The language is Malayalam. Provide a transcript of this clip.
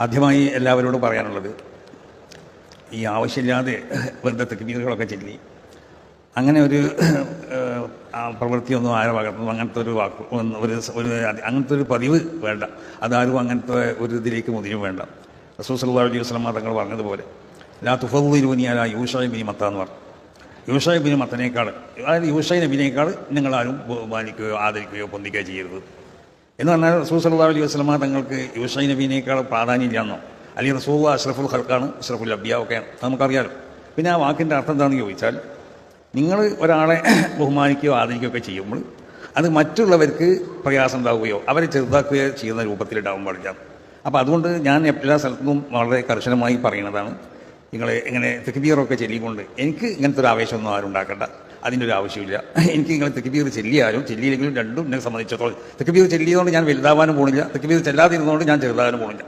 ആദ്യമായി എല്ലാവരോടും പറയാനുള്ളത്, ഈ ആവശ്യമില്ലാതെ വെറുതെ തെക്കുബീറുകളൊക്കെ ചൊല്ലി അങ്ങനെ ഒരു പ്രവൃത്തിയൊന്നും ആരും ഭാഗത്തുനിന്നും അങ്ങനത്തെ ഒരു വാക്ക് അങ്ങനത്തെ ഒരു പതിവ് വേണ്ട. അതാരും അങ്ങനത്തെ ഒരു ഇതിലേക്ക് മുതിരും വേണ്ട. റസൂൽ സല്ലല്ലാഹു അലൈഹി വസല്ലം തങ്ങൾ പറഞ്ഞതുപോലെ ലാ തുഫദ്ദിലൂനി അലാ യൂശഅ ഇബ്നു മത്ത എന്ന് പറഞ്ഞു. യൂശഅ ഇബ്നു മത്തനേക്കാൾ, അതായത് യൂശഅ നബിനേക്കാൾ നിങ്ങളാരും ബഹുമാനിക്കുകയോ ആദരിക്കുകയോ പൊന്തിക്കുകയോ ചെയ്യരുത് എന്ന് പറഞ്ഞാൽ റസൂൽ സല്ലല്ലാഹു അലൈഹി വസല്ലം തങ്ങൾക്ക് യൂശഅ നബിനേക്കാൾ പ്രാധാന്യമില്ലെന്നോ അല്ലെങ്കിൽ റസൂൽ അഷ്റഫുൽ ഖൽഖാണ്, അഷ്റഫുൽ അംബിയാ ഒക്കെയാണ് നമുക്കറിയാലോ. പിന്നെ ആ വാക്കിൻ്റെ അർത്ഥം എന്താണെന്ന് ചോദിച്ചാൽ, നിങ്ങൾ ഒരാളെ ബഹുമാനിക്കുകയോ ആദരിക്കുകയോ ഒക്കെ ചെയ്യുമ്പോൾ അത് മറ്റുള്ളവർക്ക് പ്രയാസം ഉണ്ടാവുകയോ അവരെ ചെറുതാക്കുകയോ ചെയ്യുന്ന രൂപത്തിലുണ്ടാവാൻ പാടില്ല. അപ്പോൾ അതുകൊണ്ട് ഞാൻ എല്ലാ സ്ഥലത്തും വളരെ കർശനമായി പറയുന്നതാണ്, നിങ്ങൾ ഇങ്ങനെ തെക്കുബീറൊക്കെ ചൊല്ലിക്കൊണ്ട് എനിക്ക് ഇങ്ങനത്തെ ഒരു ആവേശമൊന്നും ആരും ഉണ്ടാക്കേണ്ട, അതിൻ്റെ ഒരു ആവശ്യമില്ല. എനിക്ക് നിങ്ങൾ തെക്കുബീർ ചെല്ലിയാലും ചെല്ലിയില്ലെങ്കിലും രണ്ടും എന്നെ സംബന്ധിച്ചിടത്തോളം തെക്കുബീർ ചെല്ലിയതുകൊണ്ട് ഞാൻ വലുതാവാനും പോണില്ല, തെക്കുബീർ ചെല്ലാതിരുന്നതുകൊണ്ട് ഞാൻ ചെറുതാകാനും പോണില്ല.